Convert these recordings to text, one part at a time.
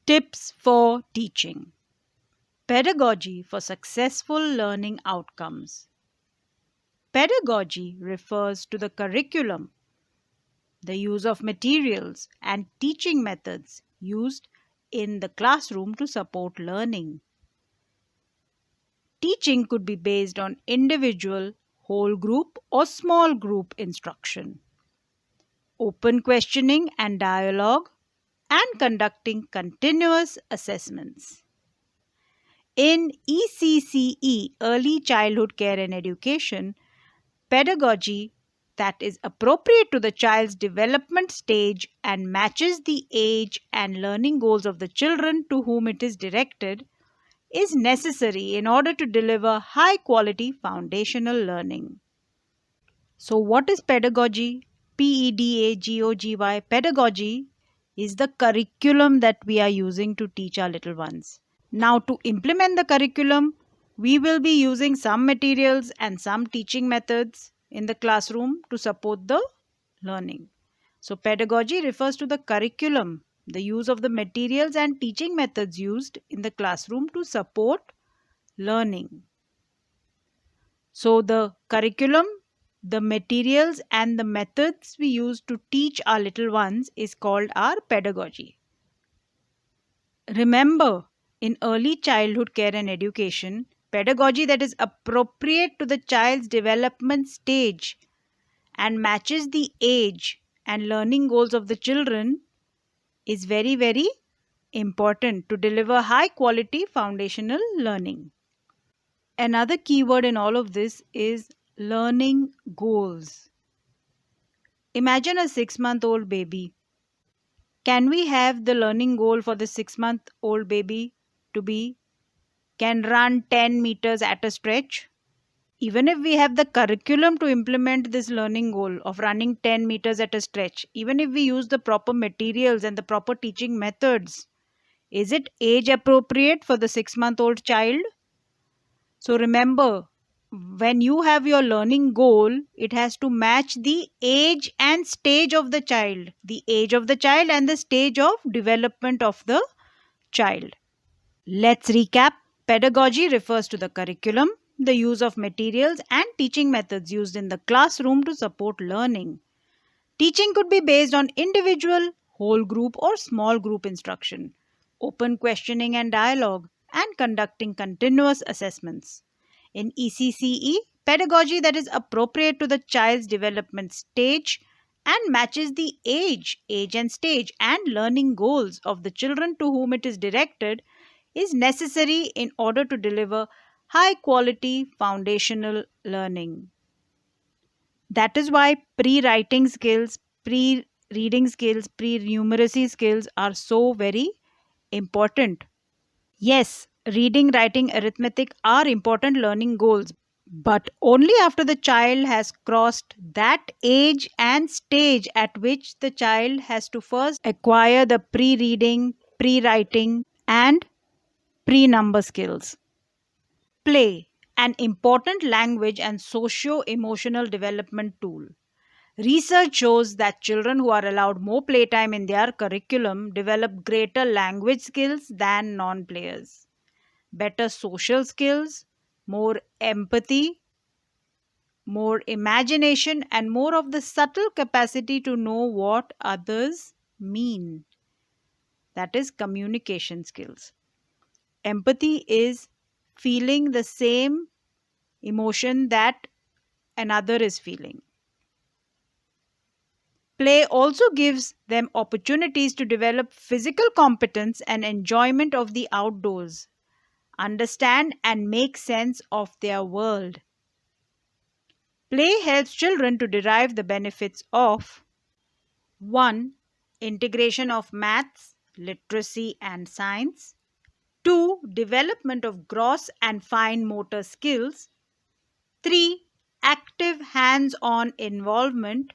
Tips for teaching. Pedagogy for successful learning outcomes. Pedagogy refers to the curriculum, the use of materials, and teaching methods used in the classroom to support learning. Teaching could be based on individual, whole group, or small group instruction, open questioning and dialogue, and conducting continuous assessments. In ECCE, Early Childhood Care and Education, pedagogy that is appropriate to the child's development stage and matches the age and learning goals of the children to whom it is directed is necessary in order to deliver high quality foundational learning. So, what is pedagogy? Pedagogy. Pedagogy is the curriculum that we are using to teach our little ones. Now, to implement the curriculum, we will be using some materials and some teaching methods in the classroom to support the learning. So, pedagogy refers to the curriculum, the use of the materials and teaching methods used in the classroom to support learning. So, the curriculum, the materials, and the methods we use to teach our little ones is called our pedagogy. Remember, in early childhood care and education, pedagogy that is appropriate to the child's development stage and matches the age and learning goals of the children is very, very important to deliver high quality foundational learning. Another keyword in all of this is learning goals. Imagine a 6-month-old baby. Can we have the learning goal for the 6-month-old baby to be can run 10 meters at a stretch? Even if we have the curriculum to implement this learning goal of running 10 meters at a stretch, even if we use the proper materials and the proper teaching methods, is it age appropriate for the 6-month-old child? So remember, when you have your learning goal, it has to match the age and stage of the child, and the stage of development of the child. Let's recap. Pedagogy refers to the curriculum, the use of materials, and teaching methods used in the classroom to support learning. Teaching could be based on individual, whole group, or small group instruction, open questioning and dialogue, and conducting continuous assessments. In ECCE, pedagogy that is appropriate to the child's development stage and matches the age and stage and learning goals of the children to whom it is directed is necessary in order to deliver high quality foundational learning. That is why pre-writing skills, pre-reading skills, pre-numeracy skills are so very important. Yes, reading, writing, arithmetic are important learning goals, but only after the child has crossed that age and stage at which the child has to first acquire the pre-reading, pre-writing, and pre-number skills. Play, an important language and socio-emotional development tool. Research shows that children who are allowed more playtime in their curriculum develop greater language skills than non players, better social skills, more empathy, more imagination, and more of the subtle capacity to know what others mean. That is communication skills. Empathy is feeling the same emotion that another is feeling. Play also gives them opportunities to develop physical competence and enjoyment of the outdoors, understand and make sense of their world. Play helps children to derive the benefits of 1. Integration of maths, literacy, and science. 2. Development of gross and fine motor skills. 3. Active hands on involvement.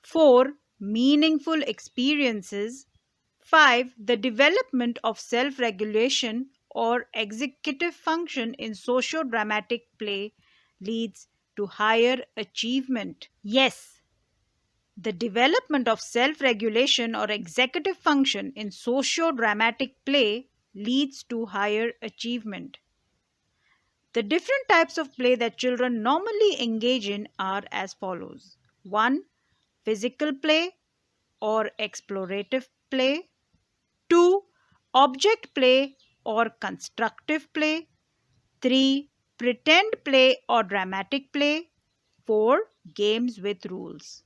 4. Meaningful experiences. 5. The development of self regulation or executive function in socio-dramatic play leads to higher achievement. Yes, The development of self regulation or executive function in socio dramatic play leads to higher achievement. The different types of play that children normally engage in are as follows: 1. Physical play or explorative play, 2. Object play or constructive play, 3. Pretend play or dramatic play, 4. Games with rules.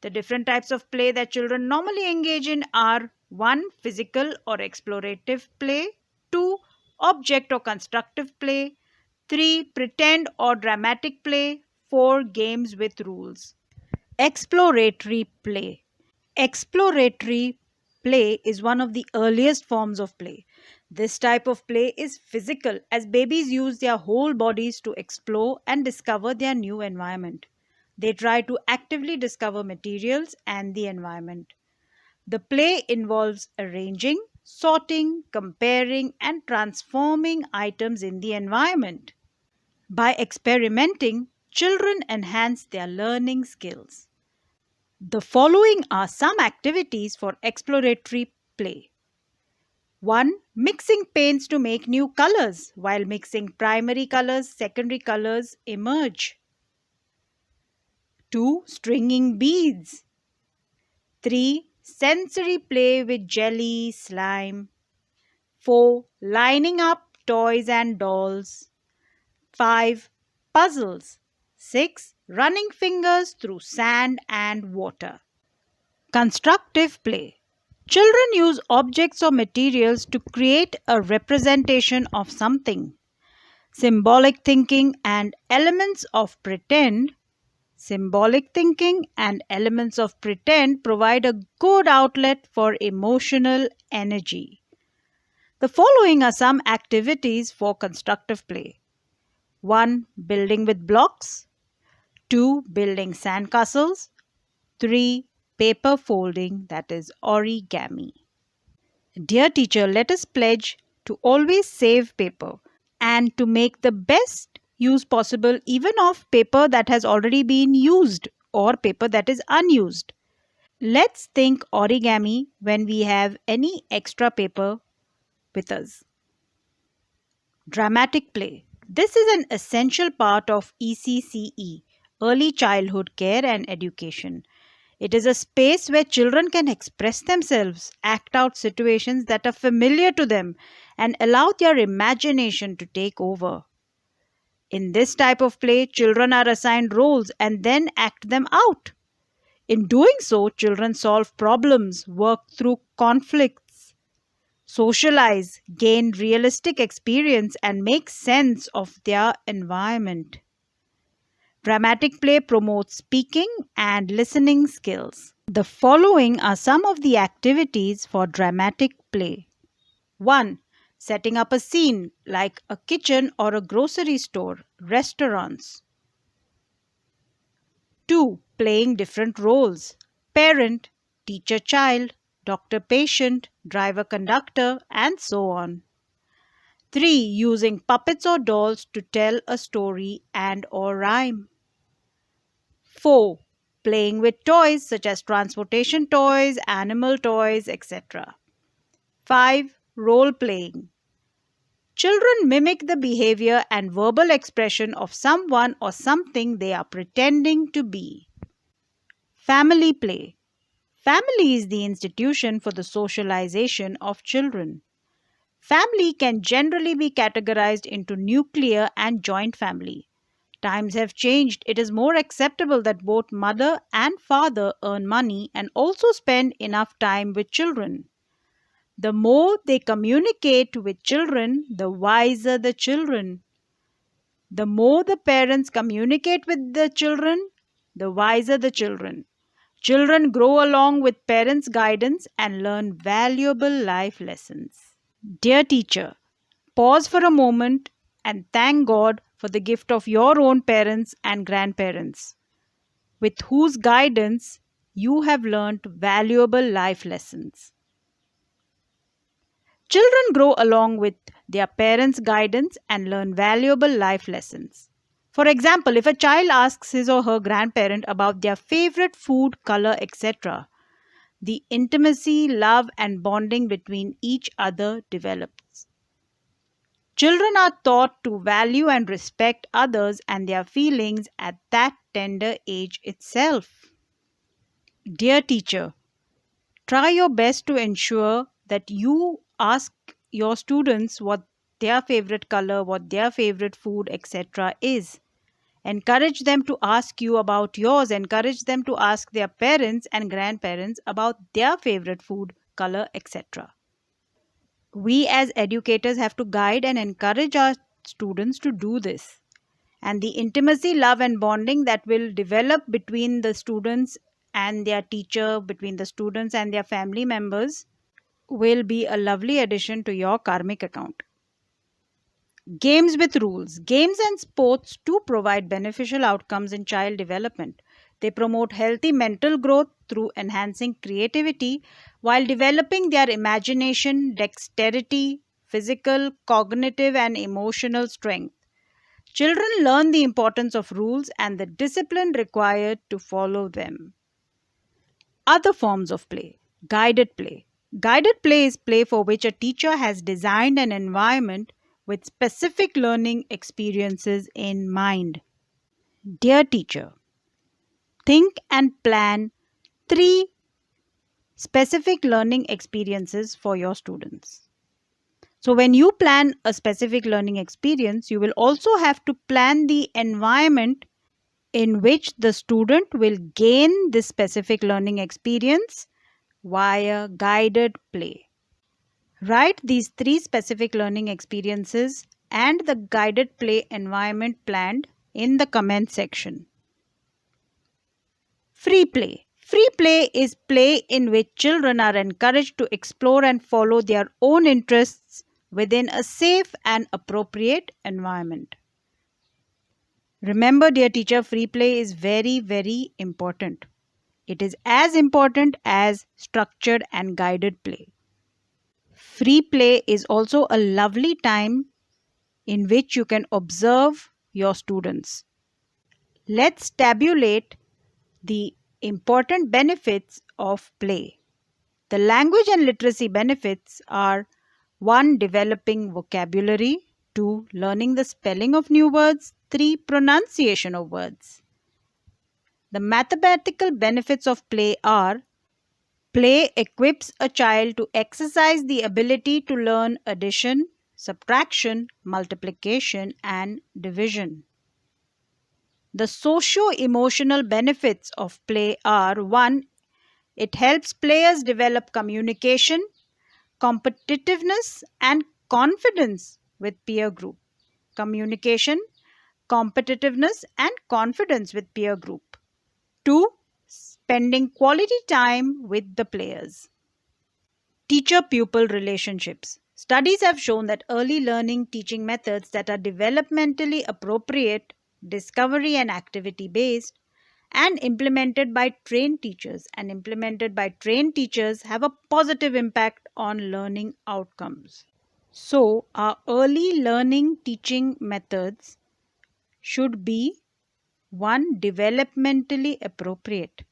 The different types of play that children normally engage in are: 1. Physical or explorative play, 2. Object or constructive play, 3. Pretend or dramatic play, 4. Games with rules. Exploratory play. Exploratory play is one of the earliest forms of play. This type of play is physical, as babies use their whole bodies to explore and discover their new environment. They try to actively discover materials and the environment. The play involves arranging, sorting, comparing, and transforming items in the environment. By experimenting, children enhance their learning skills. The following are some activities for exploratory play. 1. Mixing paints to make new colors. While mixing primary colors, secondary colors emerge. 2. Stringing beads. 3. Sensory play with jelly, slime. 4. Lining up toys and dolls. 5. Puzzles. 6. Running fingers through sand and water. Constructive play. Children use objects or materials to create a representation of something. Symbolic thinking and elements of pretend. Symbolic thinking and elements of pretend provide a good outlet for emotional energy. The following are some activities for constructive play: 1. Building with blocks. 2. Building sandcastles. 3. Paper folding, that is origami. Dear teacher, let us pledge to always save paper and to make the best use possible even of paper that has already been used or paper that is unused. Let's think origami when we have any extra paper with us. Dramatic play. This is an essential part of ECCE, Early Childhood Care and Education. It is a space where children can express themselves, act out situations that are familiar to them, and allow their imagination to take over. In this type of play, children are assigned roles and then act them out. In doing so, children solve problems, work through conflicts, socialize, gain realistic experience, and make sense of their environment. Dramatic play promotes speaking and listening skills. The following are some of the activities for dramatic play. 1. Setting up a scene like a kitchen or a grocery store, restaurants. 2. Playing different roles: parent, teacher child, doctor patient, driver conductor, and so on. 3. Using puppets or dolls to tell a story and or rhyme. 4. Playing with toys such as transportation toys, animal toys, etc. 5. Role playing. Children mimic the behavior and verbal expression of someone or something they are pretending to be. Family play. Family is the institution for the socialization of children. Family can generally be categorized into nuclear and joint family. Times have changed. It is more acceptable that both mother and father earn money and also spend enough time with children. The more they communicate with children, the wiser the children. The more the parents communicate with the children, the wiser the children. Children grow along with parents' guidance and learn valuable life lessons. Dear teacher, pause for a moment and thank God for the gift of your own parents and grandparents, with whose guidance you have learned valuable life lessons. Children grow along with their parents' guidance and learn valuable life lessons. For example, if a child asks his or her grandparent about their favorite food, color, etc., the intimacy, love, and bonding between each other develops. Children are taught to value and respect others and their feelings at that tender age itself. Dear teacher, try your best to ensure that you ask your students what their favorite color, what their favorite food, etc. is. Encourage them to ask you about yours. Encourage them to ask their parents and grandparents about their favorite food, color, etc. We as educators have to guide and encourage our students to do this. And the intimacy, love, and bonding that will develop between the students and their teacher, between the students and their family members, will be a lovely addition to your karmic account. Games with rules. Games and sports too provide beneficial outcomes in child development. They promote healthy mental growth through enhancing creativity while developing their imagination, dexterity, physical, cognitive, and emotional strength. Children learn the importance of rules and the discipline required to follow them. Other forms of play. Guided play. Guided play is play for which a teacher has designed an environment with specific learning experiences in mind. Dear teacher, think and plan 3 specific learning experiences for your students. So, when you plan a specific learning experience, you will also have to plan the environment in which the student will gain this specific learning experience via guided play. Write these 3 specific learning experiences and the guided play environment planned in the comment section. Free play. Free play is play in which children are encouraged to explore and follow their own interests within a safe and appropriate environment. Remember, dear teacher, free play is very, very important. It is as important as structured and guided play. Free play is also a lovely time in which you can observe your students. Let's tabulate the important benefits of play. The language and literacy benefits are 1. Developing vocabulary, 2. Learning the spelling of new words, 3. Pronunciation of words. The mathematical benefits of play are: play equips a child to exercise the ability to learn addition, subtraction, multiplication, and division. The socio-emotional benefits of play are: 1. It helps players develop communication, competitiveness, and confidence with peer group. Communication, competitiveness, and confidence with peer group. 2. Spending quality time with the players. Teacher-pupil relationships. Studies have shown that early learning teaching methods that are developmentally appropriate, discovery and activity based, and implemented by trained teachers have a positive impact on learning outcomes. So, our early learning teaching methods should be: 1. Developmentally appropriate.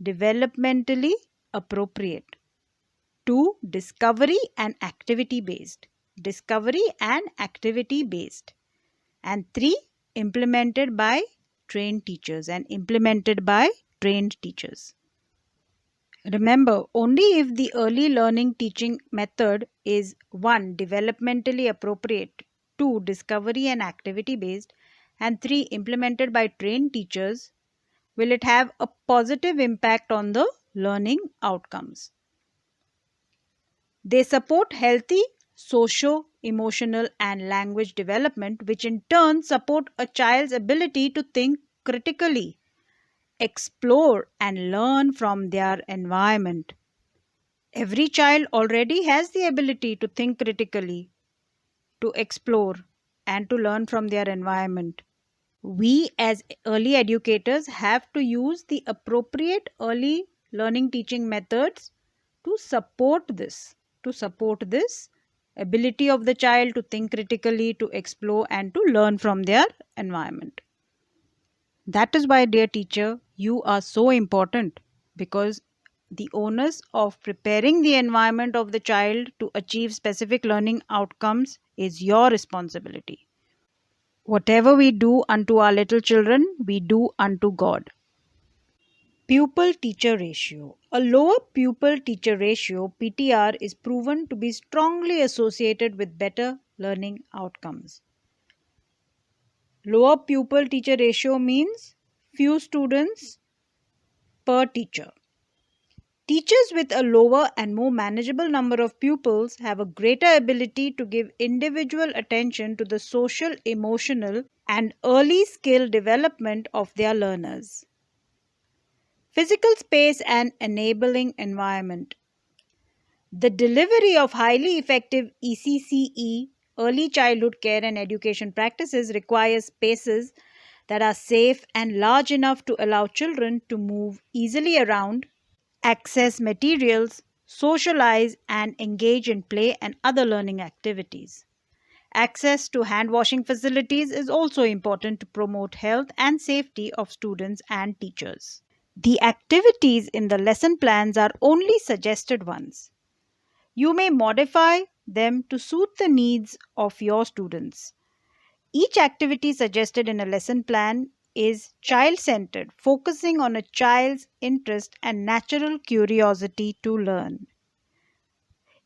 Developmentally appropriate. 2. Discovery and activity based. Discovery and activity based. And 3. Implemented by trained teachers Remember, only if the early learning teaching method is: 1. Developmentally appropriate, 2. Discovery and activity based, and 3. Implemented by trained teachers will it have a positive impact on the learning outcomes. They support healthy socio-emotional and language development, which in turn support a child's ability to think critically, explore, and learn from their environment. Every child already has the ability to think critically, to explore, and to learn from their environment. We as early educators have to use the appropriate early learning teaching methods to support this ability of the child to think critically, to explore, and to learn from their environment. That is why, dear teacher, you are so important, because the onus of preparing the environment of the child to achieve specific learning outcomes is your responsibility. Whatever we do unto our little children, we do unto God. Pupil teacher ratio. A lower pupil teacher ratio (PTR) is proven to be strongly associated with better learning outcomes. Lower pupil teacher ratio means few students per teacher. Teachers with a lower and more manageable number of pupils have a greater ability to give individual attention to the social, emotional, and early skill development of their learners. Physical space and enabling environment. The delivery of highly effective ECCE, early childhood care and education practices, requires spaces that are safe and large enough to allow children to move easily around, access materials, socialize, and engage in play and other learning activities. Access to hand washing facilities is also important to promote health and safety of students and teachers. The activities in the lesson plans are only suggested ones. You may modify them to suit the needs of your students. Each activity suggested in a lesson plan is child centered, focusing on a child's interest and natural curiosity to learn.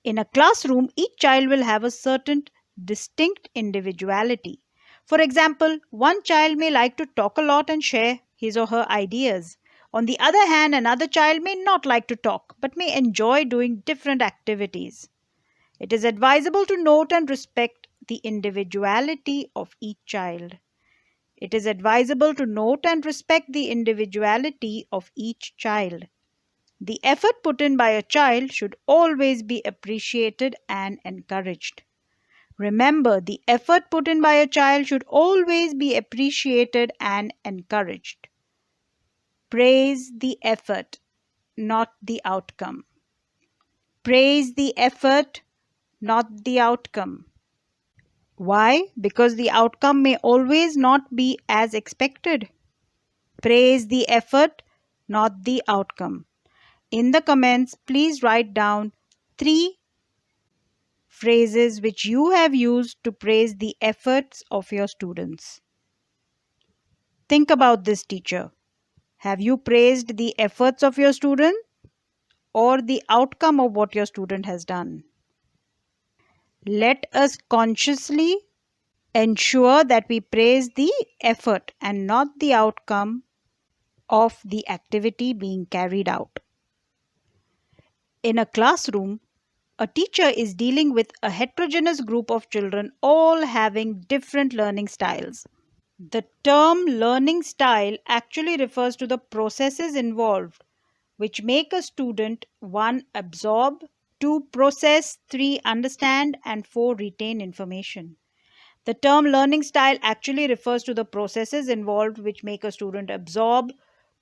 In a classroom, each child will have a certain distinct individuality. For example, one child may like to talk a lot and share his or her ideas. On the other hand, another child may not like to talk but may enjoy doing different activities. It is advisable to note and respect the individuality of each child. It is advisable to note and respect the individuality of each child. The effort put in by a child should always be appreciated and encouraged. Remember, the effort put in by a child should always be appreciated and encouraged. Praise the effort, not the outcome. Praise the effort, not the outcome. Why? Because the outcome may always not be as expected. Praise the effort, not the outcome. In the comments, please write down 3 phrases which you have used to praise the efforts of your students. Think about this, teacher. Have you praised the efforts of your student or the outcome of what your student has done? Let us consciously ensure that we praise the effort and not the outcome of the activity being carried out. In a classroom, a teacher is dealing with a heterogeneous group of children, all having different learning styles. The term learning style actually refers to the processes involved which make a student 1. Absorb, 2. Process, 3. Understand, and 4. Retain information. The term learning style actually refers to the processes involved which make a student absorb,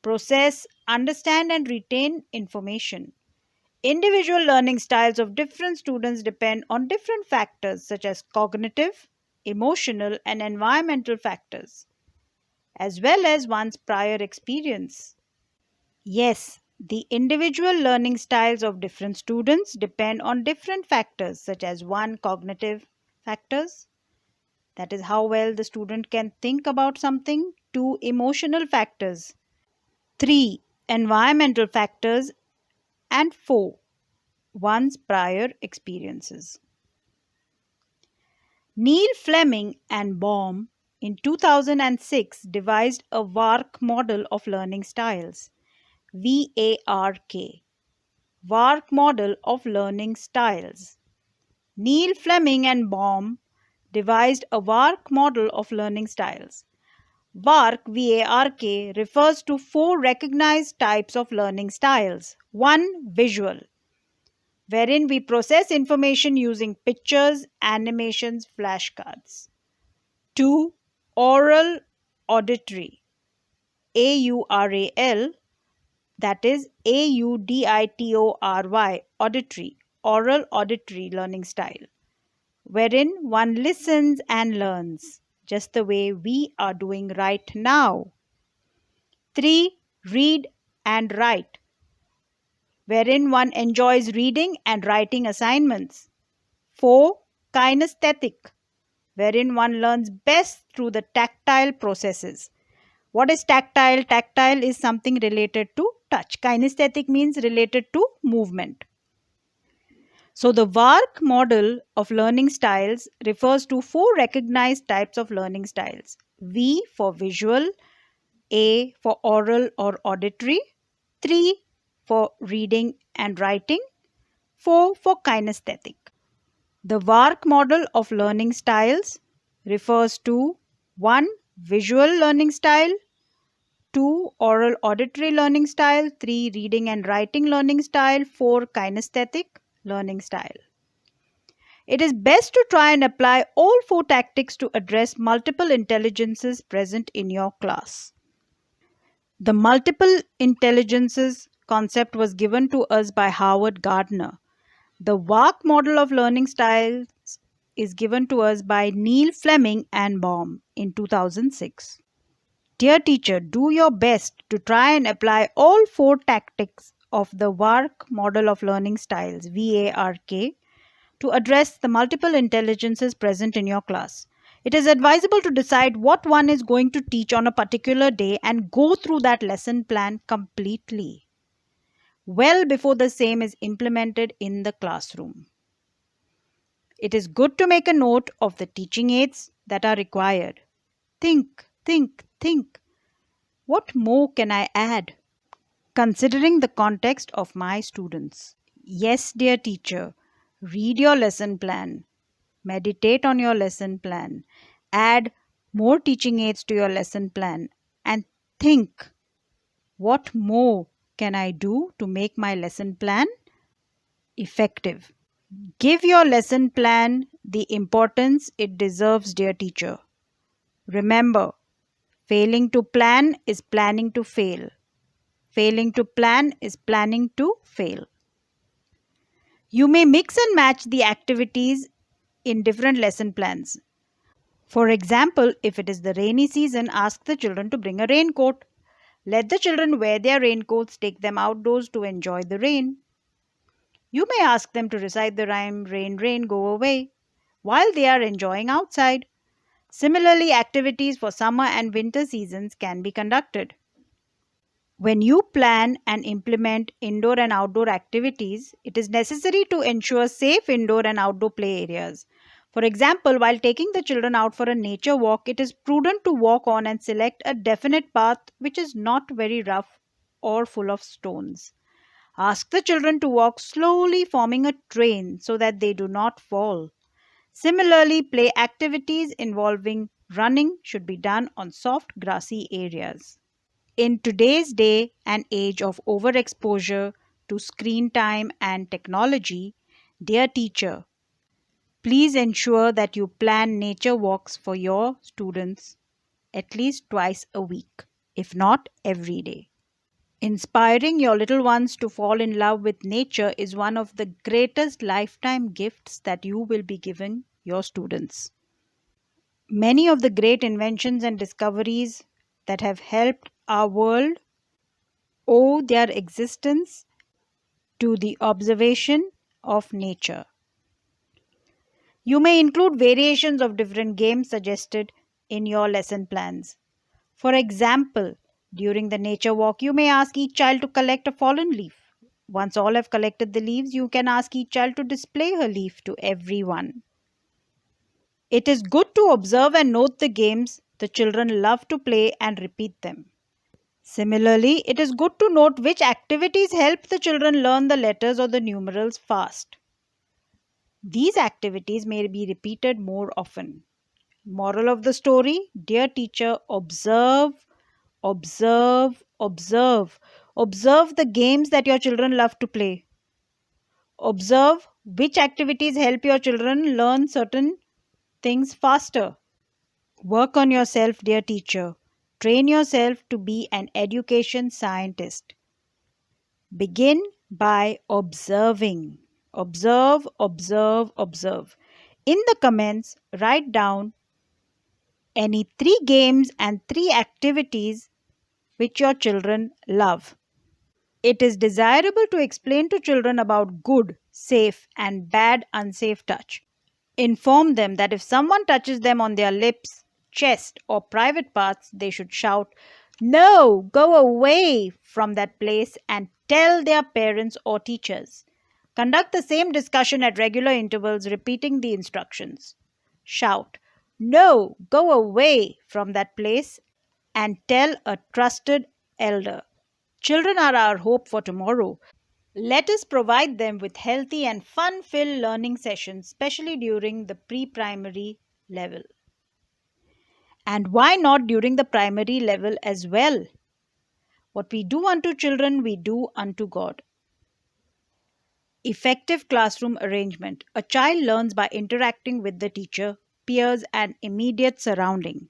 process, understand, and retain information. Individual learning styles of different students depend on different factors such as cognitive, emotional, and environmental factors, as well as one's prior experience. Yes, the individual learning styles of different students depend on different factors such as 1. Cognitive factors, that is how well the student can think about something, 2. Emotional factors, 3. Environmental factors, and 4. One's prior experiences. Neil Fleming and Baum in 2006 devised a VARK model of learning styles. VARK. VARK model of learning styles. Neil Fleming and Baum devised a VARK model of learning styles. VARK, VARK, refers to 4 recognized types of learning styles. 1. Visual, wherein we process information using pictures, animations, flashcards. 2. Oral auditory, AURAL, that is AUDITORY, auditory, oral auditory learning style, wherein one listens and learns, just the way we are doing right now. 3. Read and write, wherein one enjoys reading and writing assignments. 4. Kinesthetic, wherein one learns best through the tactile processes. What is tactile? Tactile is something related to touch. Kinesthetic means related to movement. So, the VARC model of learning styles refers to four recognized types of learning styles: V for visual, A for oral or auditory, 3 for reading and writing, 4 for kinesthetic. The VARC model of learning styles refers to 1. Visual learning style, 2. Oral auditory learning style, 3. Reading and writing learning style, 4. Kinesthetic learning style. It is best to try and apply all four tactics to address multiple intelligences present in your class. The multiple intelligences concept was given to us by Howard Gardner. The VARC model of learning styles is given to us by Neil Fleming and Baum in 2006. Dear teacher, do your best to try and apply all four tactics of the VARC model of learning styles, VARK, to address the multiple intelligences present in your class. It is advisable to decide what one is going to teach on a particular day and go through that lesson plan completely, well before the same is implemented in the classroom. It is good to make a note of the teaching aids that are required. Think, think, think. What more can I add? Considering the context of my students. Yes, dear teacher, read your lesson plan. Meditate on your lesson plan. Add more teaching aids to your lesson plan. And think, what more can I do to make my lesson plan effective? Give your lesson plan the importance it deserves, dear teacher. Remember, failing to plan is planning to fail. Failing to plan is planning to fail. You may mix and match the activities in different lesson plans. For example, if it is the rainy season, ask the children to bring a raincoat. Let the children wear their raincoats, take them outdoors to enjoy the rain. You may ask them to recite the rhyme, "Rain, rain, go away," while they are enjoying outside. Similarly, activities for summer and winter seasons can be conducted. When you plan and implement indoor and outdoor activities, it is necessary to ensure safe indoor and outdoor play areas. For example, while taking the children out for a nature walk, it is prudent to walk on and select a definite path which is not very rough or full of stones. Ask the children to walk slowly, forming a train so that they do not fall. Similarly, play activities involving running should be done on soft grassy areas. In today's day and age of overexposure to screen time and technology, dear teacher, please ensure that you plan nature walks for your students at least twice a week, if not every day. Inspiring your little ones to fall in love with nature is one of the greatest lifetime gifts that you will be giving your students. Many of the great inventions and discoveries that have helped our world owe their existence to the observation of nature. You may include variations of different games suggested in your lesson plans. For example, during the nature walk, you may ask each child to collect a fallen leaf. Once all have collected the leaves, you can ask each child to display her leaf to everyone. It is good to observe and note the games the children love to play and repeat them. Similarly, it is good to note which activities help the children learn the letters or the numerals fast. These activities may be repeated more often. Moral of the story: dear teacher, observe, observe, observe. Observe the games that your children love to play. Observe which activities help your children learn certain things faster. Work on yourself, dear teacher. Train yourself to be an education scientist. Begin by observing. Observe, observe, observe. In the comments, write down any 3 games and 3 activities which your children love. It is desirable to explain to children about good, safe, and bad, unsafe touch. Inform them that if someone touches them on their lips, chest, or private parts, they should shout, "No, go away" from that place and tell their parents or teachers. Conduct the same discussion at regular intervals, repeating the instructions. Shout, "No, go away" from that place and tell a trusted elder. Children are our hope for tomorrow. Let us provide them with healthy and fun filled learning sessions, especially during the pre primary level. And why not during the primary level as well? What we do unto children, we do unto God. Effective classroom arrangement. A child learns by interacting with the teacher, peers, and immediate surrounding.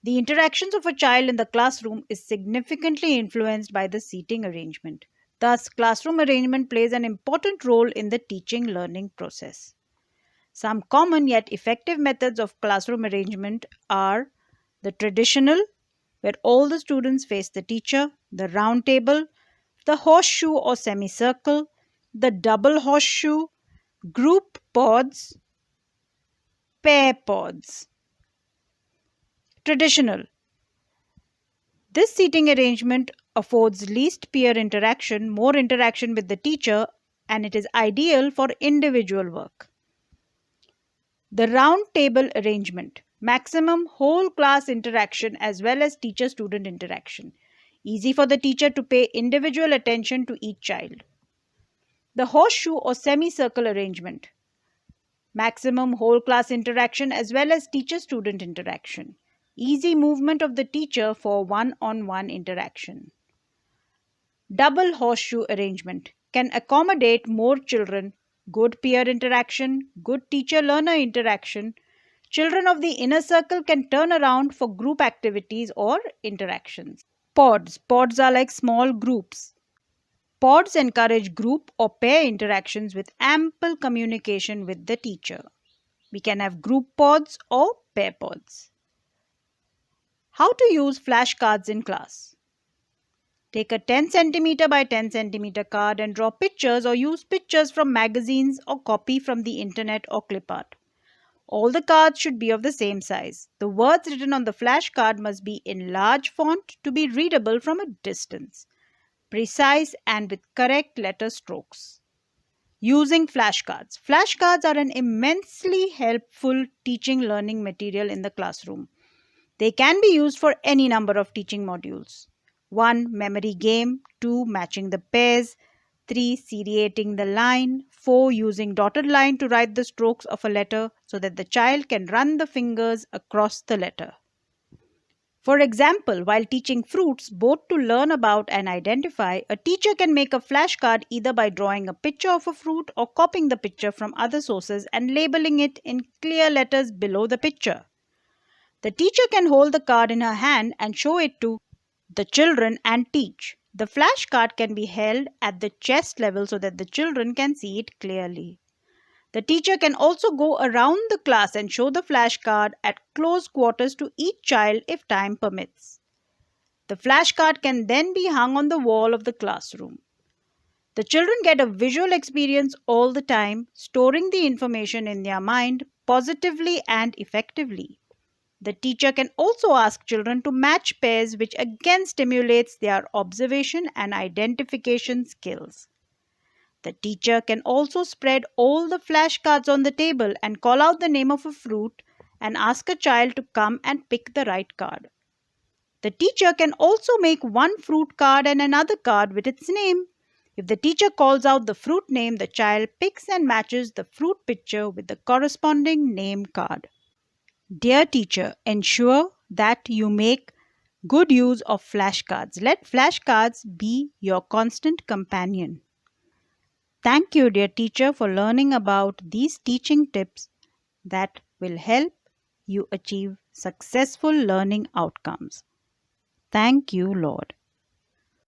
The interactions of a child in the classroom is significantly influenced by the seating arrangement. Thus, classroom arrangement plays an important role in the teaching learning process. Some common yet effective methods of classroom arrangement are the traditional, where all the students face the teacher, the round table, the horseshoe or semicircle, the double horseshoe, group pods, pair pods. Traditional. This seating arrangement affords least peer interaction, more interaction with the teacher, and it is ideal for individual work. The round table arrangement. Maximum whole class interaction as well as teacher student interaction. Easy for the teacher to pay individual attention to each child. The horseshoe or semicircle arrangement. Maximum whole class interaction as well as teacher student interaction. Easy movement of the teacher for one on one interaction. Double horseshoe arrangement can accommodate more children, good peer interaction, good teacher learner interaction. Children of the inner circle can turn around for group activities or interactions. Pods. Pods are like small groups. Pods encourage group or pair interactions with ample communication with the teacher. We can have group pods or pair pods. How to use flashcards in class. Take a 10 centimeter by 10 centimeter card and draw pictures or use pictures from magazines or copy from the internet or clip art. All the cards should be of the same size. The words written on the flashcard must be in large font to be readable from a distance. Precise and with correct letter strokes. Using flashcards. Flashcards are an immensely helpful teaching learning material in the classroom. They can be used for any number of teaching modules. 1. Memory game. 2. Matching the pairs. 3. Seriating the line. 4. Using dotted line to write the strokes of a letter so that the child can run the fingers across the letter. For example, while teaching fruits, both to learn about and identify, a teacher can make a flashcard either by drawing a picture of a fruit or copying the picture from other sources and labeling it in clear letters below the picture. The teacher can hold the card in her hand and show it to the children and teach. The flashcard can be held at the chest level so that the children can see it clearly. The teacher can also go around the class and show the flashcard at close quarters to each child if time permits. The flashcard can then be hung on the wall of the classroom. The children get a visual experience all the time, storing the information in their mind positively and effectively. The teacher can also ask children to match pairs, which again stimulates their observation and identification skills. The teacher can also spread all the flashcards on the table and call out the name of a fruit and ask a child to come and pick the right card. The teacher can also make one fruit card and another card with its name. If the teacher calls out the fruit name, the child picks and matches the fruit picture with the corresponding name card. Dear teacher, ensure that you make good use of flashcards. Let flashcards be your constant companion. Thank you, dear teacher, for learning about these teaching tips that will help you achieve successful learning outcomes. Thank you, Lord.